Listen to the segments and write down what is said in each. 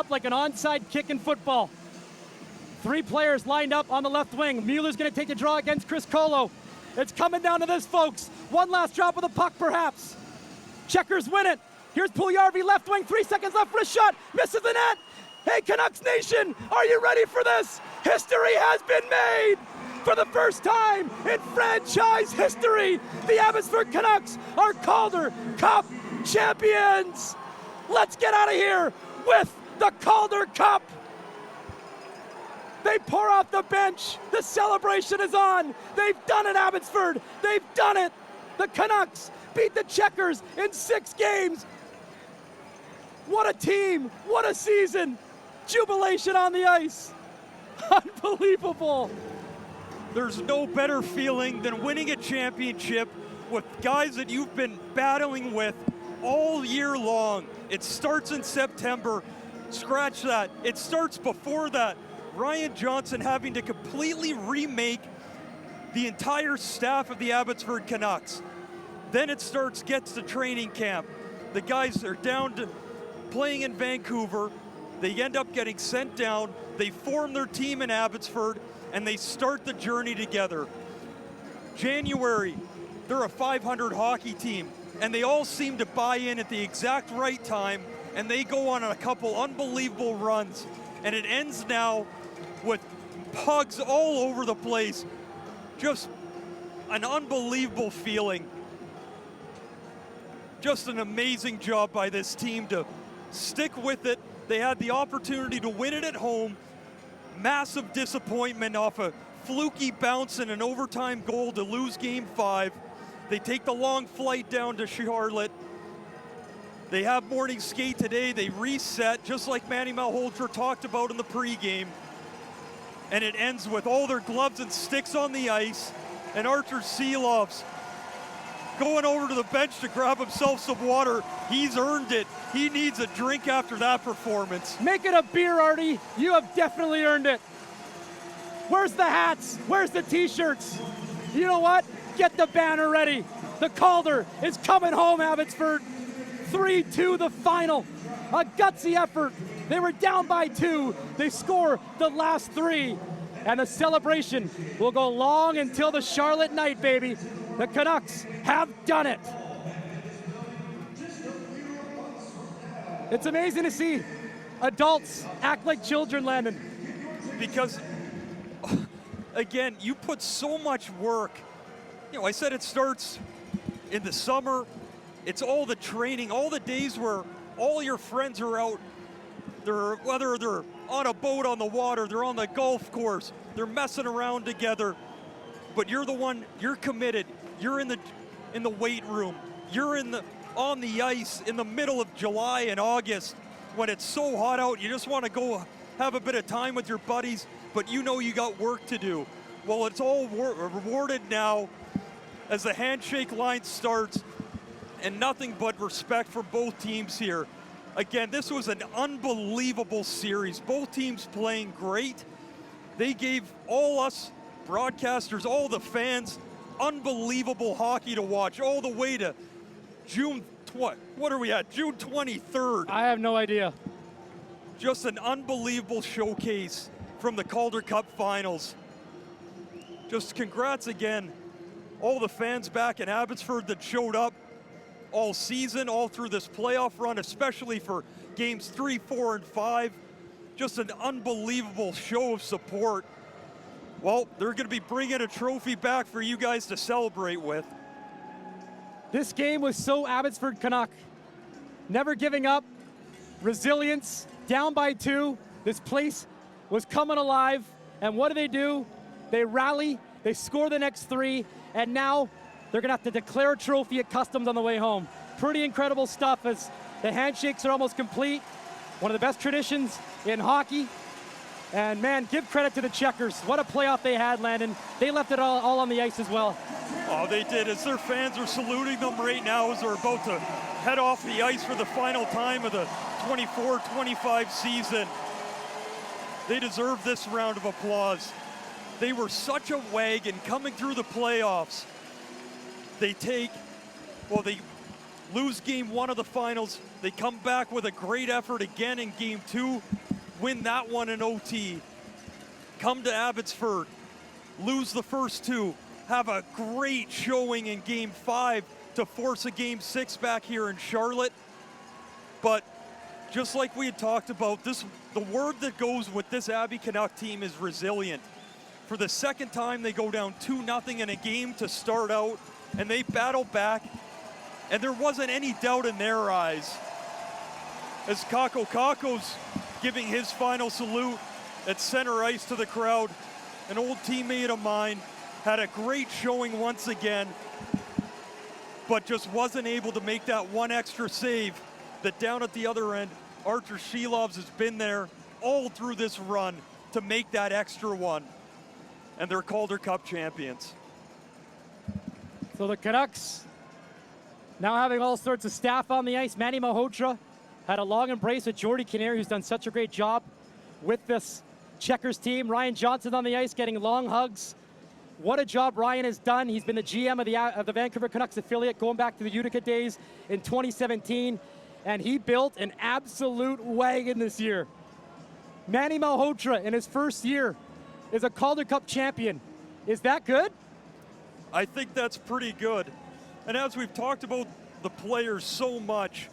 up like an onside kick in football. 3 players lined up on the left wing. Mueller's going to take the draw against Chris Colo. It's coming down to this, folks. One last drop of the puck, perhaps. Checkers win it. Here's Puljujarvi, left wing, 3 seconds left for a shot. Misses the net. Hey, Canucks Nation, are you ready for this? History has been made. For the first time in franchise history, the Abbotsford Canucks are Calder Cup champions. Let's get out of here with the Calder Cup. They pour off the bench. The celebration is on. They've done it, Abbotsford. They've done it. The Canucks beat the Checkers in 6 games. What a team. What a season. Jubilation on the ice. Unbelievable. There's no better feeling than winning a championship with guys that you've been battling with all year long. It starts in September. Scratch that. It starts before that. Ryan Johnson having to completely remake the entire staff of the Abbotsford Canucks. Then it gets to training camp. The guys are down to playing in Vancouver. They end up getting sent down. They form their team in Abbotsford, and they start the journey together. January, they're a 500 hockey team, and they all seem to buy in at the exact right time, and they go on a couple unbelievable runs. And it ends now with pugs all over the place. Just an unbelievable feeling. Just an amazing job by this team to stick with it. They had the opportunity to win it at home. Massive disappointment off a fluky bounce and an overtime goal to lose Game 5. They take the long flight down to Charlotte. They have morning skate today. They reset, just like Manny Malhotra talked about in the pregame. And it ends with all their gloves and sticks on the ice. And Artur Silov's going over to the bench to grab himself some water. He's earned it. He needs a drink after that performance. Make it a beer, Artie. You have definitely earned it. Where's the hats? Where's the t-shirts? You know what? Get the banner ready. The Calder is coming home, Abbotsford. 3-2 the final. A gutsy effort. They were down by 2. They score the last 3. And the celebration will go long until the Charlotte night, baby. The Canucks have done it. It's amazing to see adults act like children, Landon. Because, again, you put so much work. You know, I said it starts in the summer. It's all the training, all the days where all your friends are out. Whether they're on a boat on the water, they're on the golf course, they're messing around together. But you're the one, you're committed. You're in the weight room. You're on the ice in the middle of July and August when it's so hot out. You just want to go have a bit of time with your buddies, but you know you got work to do. Well, it's all rewarded now as the handshake line starts, and nothing but respect for both teams here. Again, this was an unbelievable series. Both teams playing great. They gave all us broadcasters, all the fans, unbelievable hockey to watch all the way to June 23rd. I have no idea. Just an unbelievable showcase from the Calder Cup Finals. Just congrats again, all the fans back in Abbotsford that showed up all season, all through this playoff run, especially for games 3, 4, and 5. Just an unbelievable show of support. Well, they're going to be bringing a trophy back for you guys to celebrate with. This game was so Abbotsford Canuck. Never giving up, resilience, down by 2. This place was coming alive. And what do? They rally, they score the next 3, and now they're going to have to declare a trophy at Customs on the way home. Pretty incredible stuff as the handshakes are almost complete. One of the best traditions in hockey. And man, give credit to the Checkers. What a playoff they had, Landon. They left it all on the ice as well. Oh, they did. As their fans are saluting them right now as they're about to head off the ice for the final time of the 24-25 season. They deserve this round of applause. They were such a wagon coming through the playoffs. They lose game 1 of the finals. They come back with a great effort again in game 2, win that one in OT. Come to Abbotsford, lose the first 2, have a great showing in game 5 to force a game 6 back here in Charlotte. But just like we had talked about, the word that goes with this Abbey Canuck team is resilient. For the second time, they go down 2-0 in a game to start out, and they battle back, and there wasn't any doubt in their eyes. As Kako's giving his final salute at center ice to the crowd, an old teammate of mine had a great showing once again, but just wasn't able to make that one extra save that down at the other end, Archer Shelovs has been there all through this run to make that extra one. And they're Calder Cup champions. So the Canucks now having all sorts of staff on the ice. Manny Malhotra had a long embrace with Jordy Canary, who's done such a great job with this Checkers team. Ryan Johnson on the ice getting long hugs. What a job Ryan has done. He's been the GM of the Vancouver Canucks affiliate going back to the Utica days in 2017. And he built an absolute wagon this year. Manny Malhotra in his first year is a Calder Cup champion. Is that good? I think that's pretty good. And as we've talked about the players so much,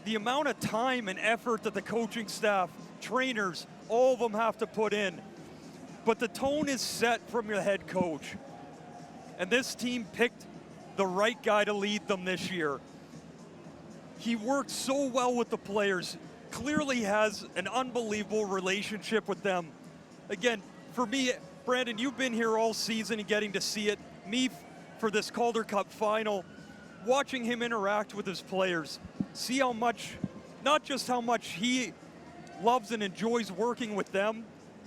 the amount of time and effort that the coaching staff, trainers, all of them have to put in. But the tone is set from your head coach. And this team picked the right guy to lead them this year. He worked so well with the players, clearly has an unbelievable relationship with them. Again, for me, Brandon, you've been here all season and getting to see it. Me, for this Calder Cup final, watching him interact with his players, see how much, not just how much he loves and enjoys working with them,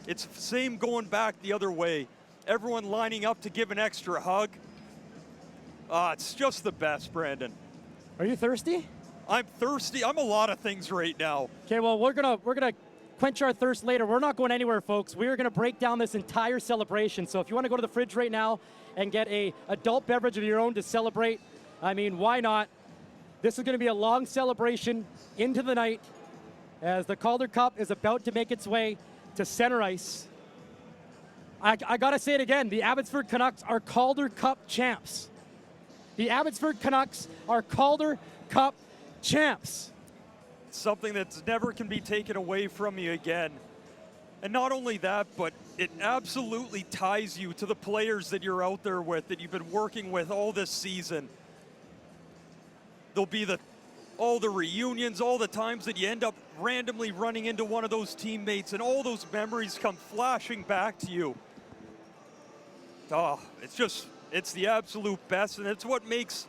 it's the same going back the other way. Everyone lining up to give an extra hug. It's just the best, Brandon. Are you thirsty? I'm thirsty. I'm a lot of things right now. Okay, well, we're gonna quench our thirst later. We're not going anywhere, folks. We are gonna break down this entire celebration. So if you want to go to the fridge right now and get a adult beverage of your own to celebrate, I mean, why not? This is gonna be a long celebration into the night as the Calder Cup is about to make its way to center ice. I gotta say it again, the Abbotsford Canucks are Calder Cup champs. The Abbotsford Canucks are Calder Cup champs. Something that's never can be taken away from you again. And not only that, but it absolutely ties you to the players that you're out there with, that you've been working with all this season. There'll be all the reunions, all the times that you end up randomly running into one of those teammates, and all those memories come flashing back to you. Oh, it's the absolute best, and it's what makes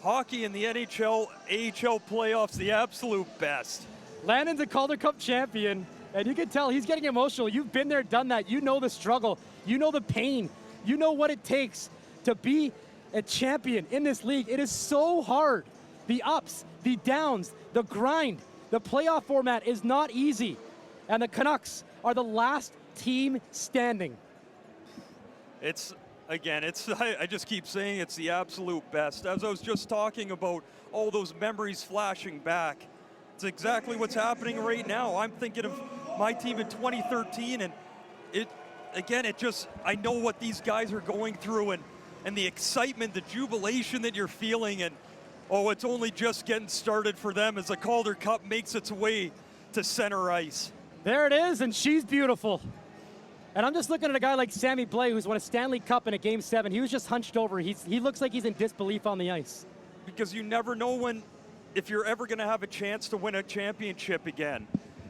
hockey and the NHL, AHL playoffs the absolute best. Landon's a Calder Cup champion, and you can tell he's getting emotional. You've been there, done that. You know the struggle. You know the pain. You know what it takes to be a champion in this league. It is so hard. The ups, the downs, the grind. The playoff format is not easy, and the Canucks are the last team standing. I just keep saying it's the absolute best. As I was just talking about all those memories flashing back, it's exactly what's happening right now. I'm thinking of my team in 2013, and I know what these guys are going through, and the excitement, the jubilation that you're feeling, and it's only just getting started for them as the Calder Cup makes its way to center ice. There it is, and she's beautiful. And I'm just looking at a guy like Sammy Blais, who's won a Stanley Cup in a Game 7. He was just hunched over. He looks like he's in disbelief on the ice. Because you never know if you're ever going to have a chance to win a championship again.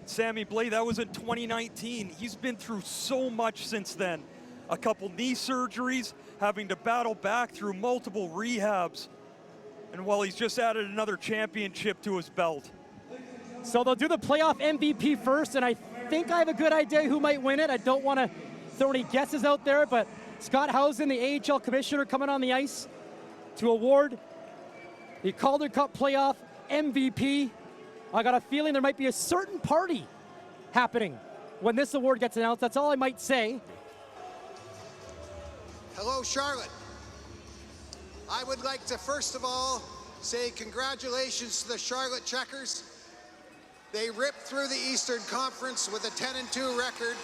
Sammy Blais, that was in 2019. He's been through so much since then. A couple knee surgeries, having to battle back through multiple rehabs. And he's just added another championship to his belt. So they'll do the playoff MVP first, and I think I have a good idea who might win it. I don't want to throw any guesses out there, but Scott Housen, the AHL commissioner, coming on the ice to award the Calder Cup playoff MVP. I got a feeling there might be a certain party happening when this award gets announced. That's all I might say. Hello, Charlotte. I would like to first of all say congratulations to the Charlotte Checkers. They ripped through the Eastern Conference with a 10-2 record.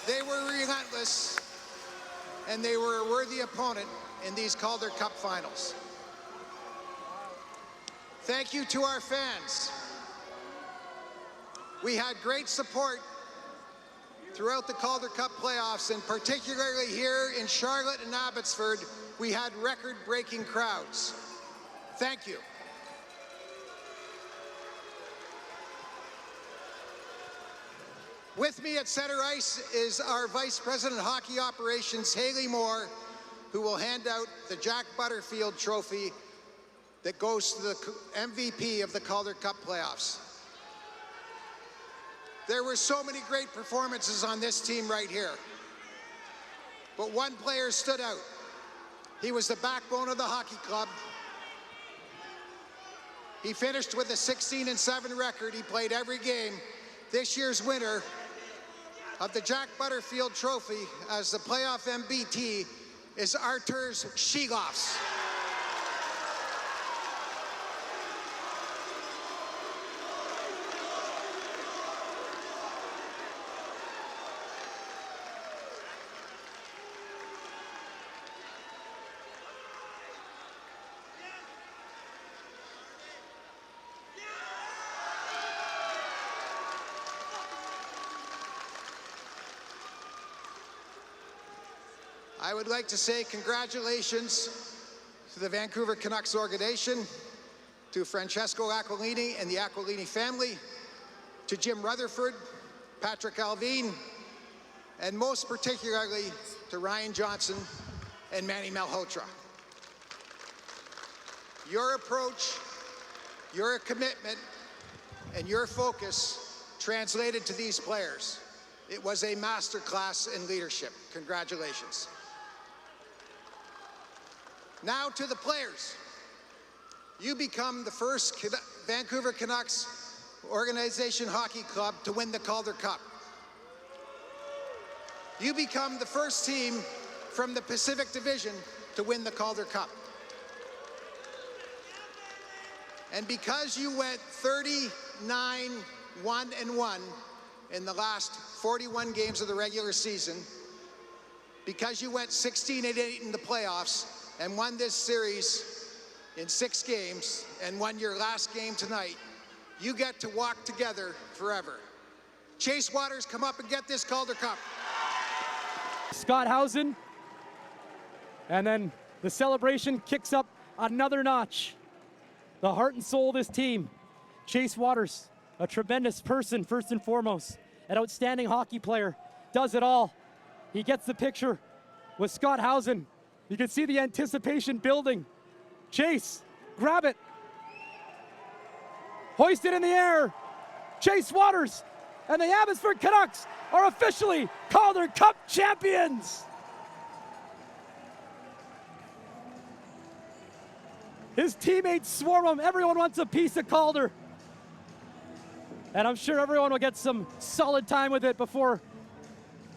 They were relentless, and they were a worthy opponent in these Calder Cup Finals. Thank you to our fans. We had great support throughout the Calder Cup playoffs, and particularly here in Charlotte and Abbotsford, we had record-breaking crowds. Thank you. With me at center ice is our Vice President of Hockey Operations, Haley Moore, who will hand out the Jack Butterfield Trophy that goes to the MVP of the Calder Cup playoffs. There were so many great performances on this team right here, but one player stood out. He was the backbone of the hockey club. He finished with a 16-7 record. He played every game. This year's winner of the Jack Butterfield Trophy as the playoff MVP is Arturs Shilovs. I would like to say congratulations to the Vancouver Canucks organization, to Francesco Aquilini and the Aquilini family, to Jim Rutherford, Patrick Alvin, and most particularly to Ryan Johnson and Manny Malhotra. Your approach, your commitment, and your focus translated to these players. It was a masterclass in leadership. Congratulations. Now to the players. You become the first Vancouver Canucks Organization Hockey Club to win the Calder Cup. You become the first team from the Pacific Division to win the Calder Cup. And because you went 39-1-1 in the last 41 games of the regular season, because you went 16-8 in the playoffs, and won this series in 6 games and won your last game tonight, you get to walk together forever. Chase Waters, come up and get this Calder Cup. Scott Housen, and then the celebration kicks up another notch. The heart and soul of this team. Chase Waters, a tremendous person first and foremost, an outstanding hockey player, does it all. He gets the picture with Scott Housen. You can see the anticipation building. Chase, grab it. Hoist it in the air. Chase Waters and the Abbotsford Canucks are officially Calder Cup champions. His teammates swarm him. Everyone wants a piece of Calder. And I'm sure everyone will get some solid time with it before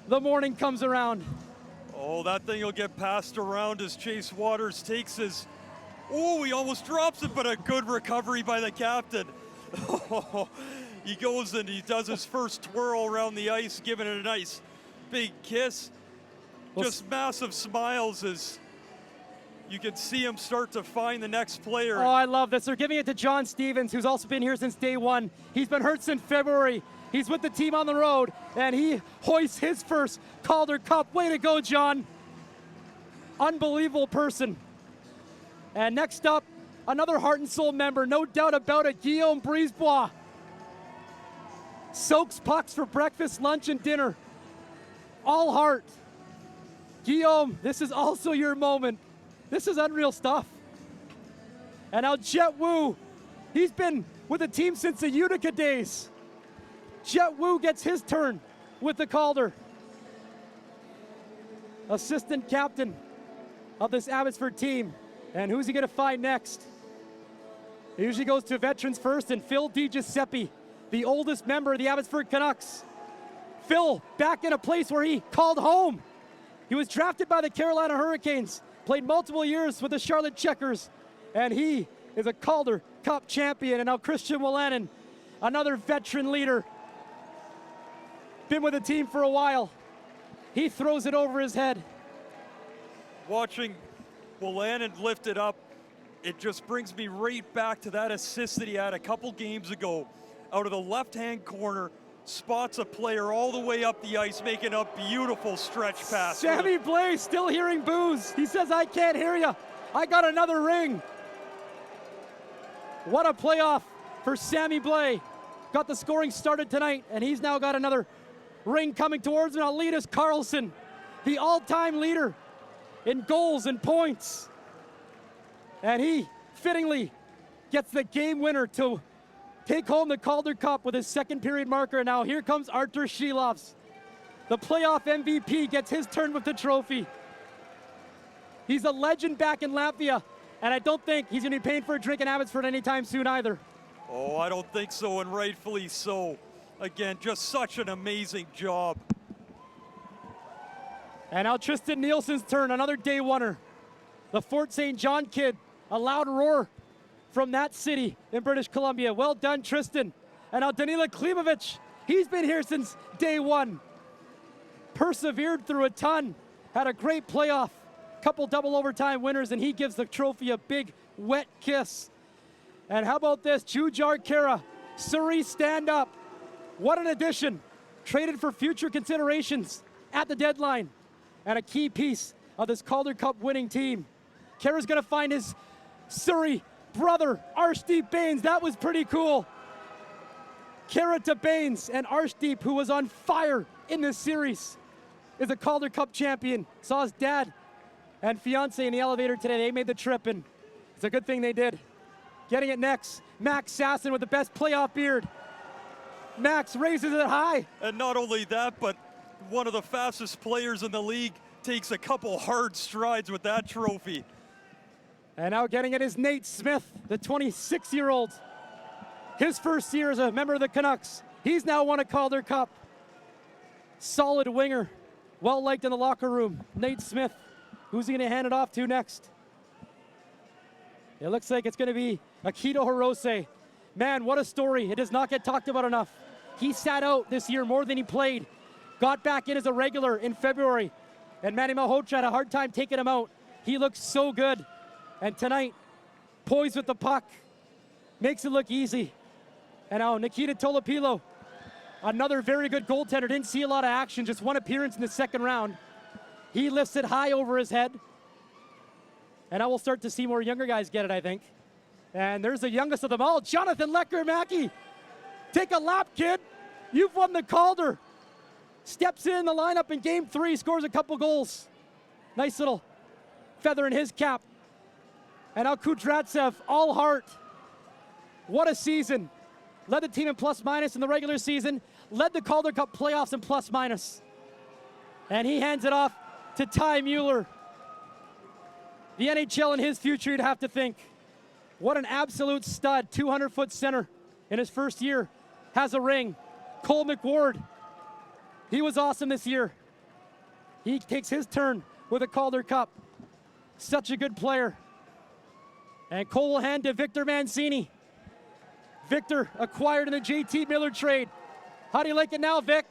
the morning comes around. Oh, that thing will get passed around as Chase Waters takes his, oh, he almost drops it, but a good recovery by the captain. He goes and he does his first twirl around the ice, giving it a nice big kiss. Just massive smiles as you can see him start to find the next player. Oh, I love this. They're giving it to John Stevens, who's also been here since day one. He's been hurt since February. He's with the team on the road, and he hoists his first Calder Cup. Way to go, John. Unbelievable person. And next up, another heart and soul member, no doubt about it, Guillaume Brisebois. Soaks pucks for breakfast, lunch, and dinner. All heart. Guillaume, this is also your moment. This is unreal stuff. And now Jet Wu, he's been with the team since the Utica days. Jet Wu gets his turn with the Calder. Assistant captain of this Abbotsford team. And who's he gonna find next? It usually goes to veterans first, and Phil DiGiuseppe, the oldest member of the Abbotsford Canucks. Phil, back in a place where he called home. He was drafted by the Carolina Hurricanes, played multiple years with the Charlotte Checkers, and he is a Calder Cup champion. And now Christian Wolanin, another veteran leader, been with the team for a while. He throws it over his head. Watching Wolanin lift it up, it just brings me right back to that assist that he had a couple games ago. Out of the left-hand corner, spots a player all the way up the ice, making a beautiful stretch pass. Sammy Blais still hearing boos. He says, I can't hear you. I got another ring. What a playoff for Sammy Blais. Got the scoring started tonight, and he's now got another ring coming towards him. Now Linus Karlsson, the all-time leader in goals and points. And he fittingly gets the game winner to take home the Calder Cup with his second period marker. Now here comes Artur Shilovs. The playoff MVP gets his turn with the trophy. He's a legend back in Latvia, and I don't think he's going to be paying for a drink in Abbotsford anytime soon either. Oh, I don't think so, and rightfully so. Again, just such an amazing job. And now Tristan Nielsen's turn, another day oneer. The Fort St. John kid, a loud roar from that city in British Columbia. Well done, Tristan. And now Danila Klimovic, he's been here since day one. Persevered through a ton, had a great playoff, couple double overtime winners, and he gives the trophy a big wet kiss. And how about this, Jujar Kara, Surrey stand up. What an addition. Traded for future considerations at the deadline, and a key piece of this Calder Cup winning team. Kara's gonna find his Surrey brother, Arshdeep Bains. That was pretty cool. Kara to Bains, and Arshdeep, who was on fire in this series, is a Calder Cup champion. Saw his dad and fiance in the elevator today. They made the trip, and it's a good thing they did. Getting it next, Max Sasson with the best playoff beard. Max raises it high. And not only that, but one of the fastest players in the league takes a couple hard strides with that trophy. And now getting it is Nate Smith, the 26-year-old. His first year as a member of the Canucks. He's now won a Calder Cup. Solid winger, well-liked in the locker room. Nate Smith, who's he gonna hand it off to next? It looks like it's gonna be Akito Hirose. Man, what a story. It does not get talked about enough. He sat out this year more than he played. Got back in as a regular in February. And Manny Malhotra had a hard time taking him out. He looks so good. And tonight, poised with the puck, makes it look easy. And now Nikita Tolopilo, another very good goaltender. Didn't see a lot of action, just one appearance in the second round. He lifts it high over his head. And I will start to see more younger guys get it, I think. And there's the youngest of them all, Jonathan Lecker-Mackey. Take a lap, kid. You've won the Calder. Steps in the lineup in game 3, scores a couple goals. Nice little feather in his cap. And now Kudratsev, all heart. What a season. Led the team in plus-minus in the regular season. Led the Calder Cup playoffs in plus-minus. And he hands it off to Ty Mueller. The NHL in his future, you'd have to think. What an absolute stud, 200-foot center in his first year. Has a ring. Cole McWard, he was awesome this year. He takes his turn with a Calder Cup. Such a good player. And Cole will hand to Victor Mancini. Victor acquired in the JT Miller trade. How do you like it now, Vic?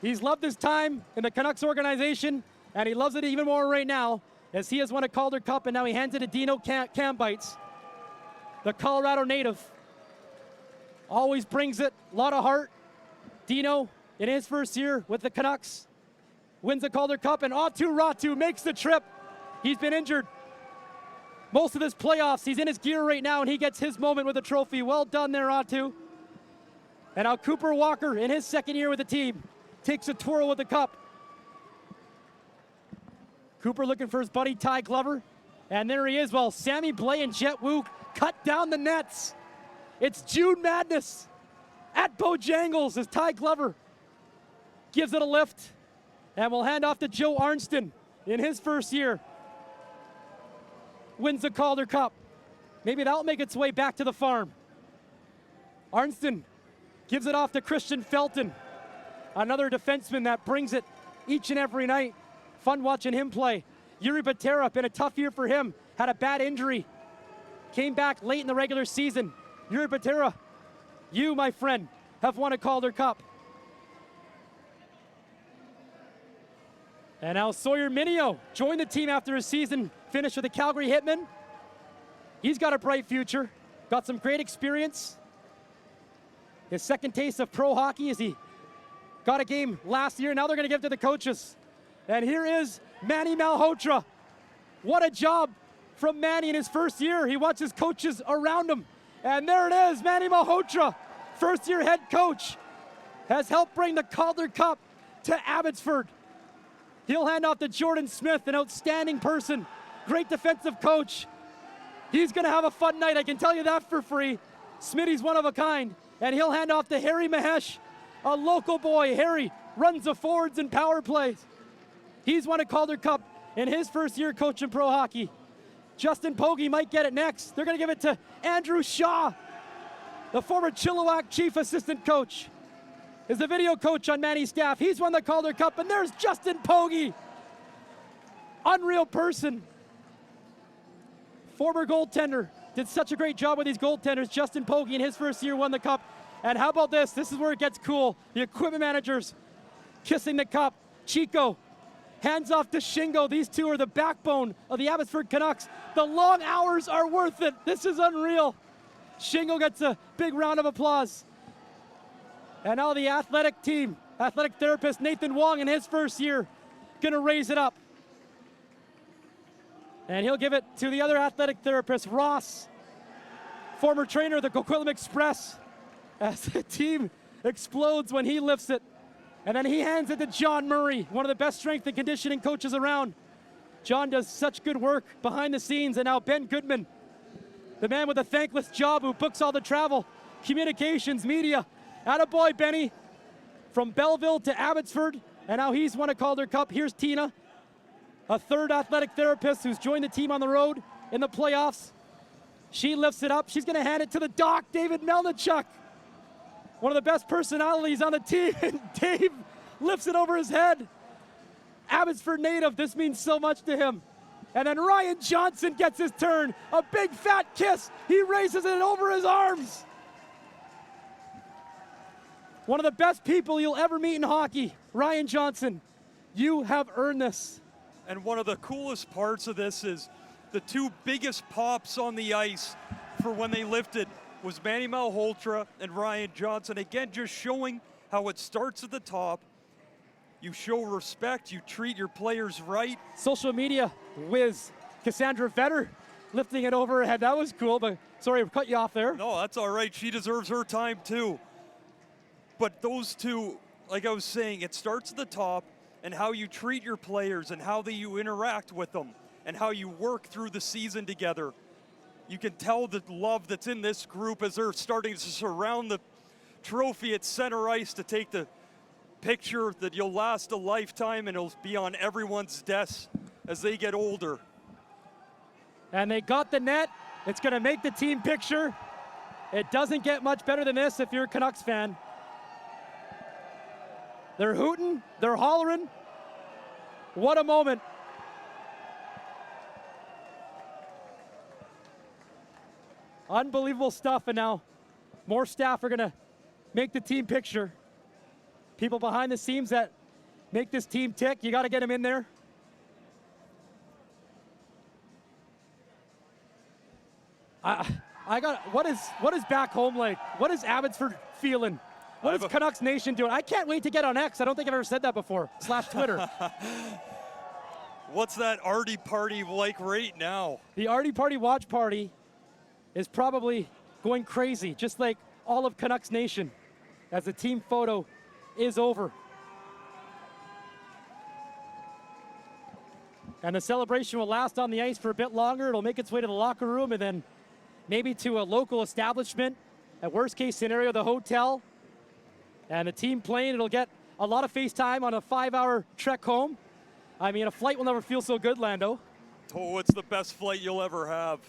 He's loved his time in the Canucks organization, and he loves it even more right now as he has won a Calder Cup, and now he hands it to Dino Cambites, the Colorado native. Always brings it, a lot of heart. Dino, in his first year with the Canucks, wins the Calder Cup, and Aatu Ratu makes the trip. He's been injured most of this playoffs. He's in his gear right now, and he gets his moment with the trophy. Well done there, Aatu. And now Cooper Walker, in his second year with the team, takes a twirl with the cup. Cooper looking for his buddy Ty Glover. And there he is. Well, Sammy Blais and Jet Wu cut down the nets. It's June Madness at Bojangles as Ty Glover gives it a lift. And we'll hand off to Joe Arnston in his first year. Wins the Calder Cup. Maybe that'll make its way back to the farm. Arnston gives it off to Christian Felton, another defenseman that brings it each and every night. Fun watching him play. Yuri Patera, been a tough year for him. Had a bad injury. Came back late in the regular season. Yuri Patera, you, my friend, have won a Calder Cup. And now Sawyer Minio joined the team after his season finished with the Calgary Hitmen. He's got a bright future, got some great experience. His second taste of pro hockey as he got a game last year. Now they're going to give it to the coaches. And here is Manny Malhotra. What a job from Manny in his first year. He wants his coaches around him. And there it is, Manny Malhotra, first-year head coach, has helped bring the Calder Cup to Abbotsford. He'll hand off to Jordan Smith, an outstanding person, great defensive coach. He's going to have a fun night, I can tell you that for free. Smitty's one of a kind. And he'll hand off to Harry Mahesh, a local boy. Harry runs the forwards and power plays. He's won a Calder Cup in his first year coaching pro hockey. Justin Pogge might get it next. They're going to give it to Andrew Shaw, the former Chilliwack chief assistant coach. Is the video coach on Manny's staff. He's won the Calder Cup, and there's Justin Pogge. Unreal person. Former goaltender. Did such a great job with these goaltenders. Justin Pogge in his first year won the cup. And how about this? This is where it gets cool. The equipment managers kissing the cup. Chico hands off to Shingo. These two are the backbone of the Abbotsford Canucks. The long hours are worth it. This is unreal. Shingo gets a big round of applause. And now the athletic team, athletic therapist Nathan Wong in his first year, gonna raise it up. And he'll give it to the other athletic therapist, Ross, former trainer of the Coquitlam Express, as the team explodes when he lifts it. And then he hands it to John Murray, one of the best strength and conditioning coaches around. John does such good work behind the scenes. And now Ben Goodman, the man with a thankless job who books all the travel, communications, media. Attaboy, Benny, from Belleville to Abbotsford. And now he's won a Calder Cup. Here's Tina, a third athletic therapist who's joined the team on the road in the playoffs. She lifts it up. She's going to hand it to the doc, David Melnichuk, one of the best personalities on the team. And Dave lifts it over his head. Abbotsford native, this means so much to him. And then Ryan Johnson gets his turn. A big fat kiss. He raises it over his arms. One of the best people you'll ever meet in hockey, Ryan Johnson. You have earned this. And one of the coolest parts of this is the two biggest pops on the ice for when they lifted was Manny Malhotra and Ryan Johnson. Again, just showing how it starts at the top. You show respect, you treat your players right. Social media whiz, Cassandra Vetter lifting it over her head. That was cool, but sorry, I cut you off there. No, that's all right. She deserves her time too. But those two, like I was saying, it starts at the top and how you treat your players and how you interact with them and how you work through the season together. You can tell the love that's in this group as they're starting to surround the trophy at center ice to take the picture that you'll last a lifetime and it'll be on everyone's desk as they get older. And they got the net. It's going to make the team picture. It doesn't get much better than this if you're a Canucks fan. They're hooting, they're hollering. What a moment. Unbelievable stuff, and now more staff are gonna make the team picture. People behind the scenes that make this team tick, you gotta get them in there. What is back home like? What is Abbotsford feeling? What is Canucks Nation doing? I can't wait to get on X. I don't think I've ever said that before. /Twitter. What's that Artie party like right now? The Artie Party watch party is probably going crazy, just like all of Canucks Nation, as the team photo is over. And the celebration will last on the ice for a bit longer. It'll make its way to the locker room and then maybe to a local establishment. At worst case scenario, the hotel. And the team plane, it'll get a lot of face time on a 5-hour trek home. I mean, a flight will never feel so good, Lando. Oh, it's the best flight you'll ever have.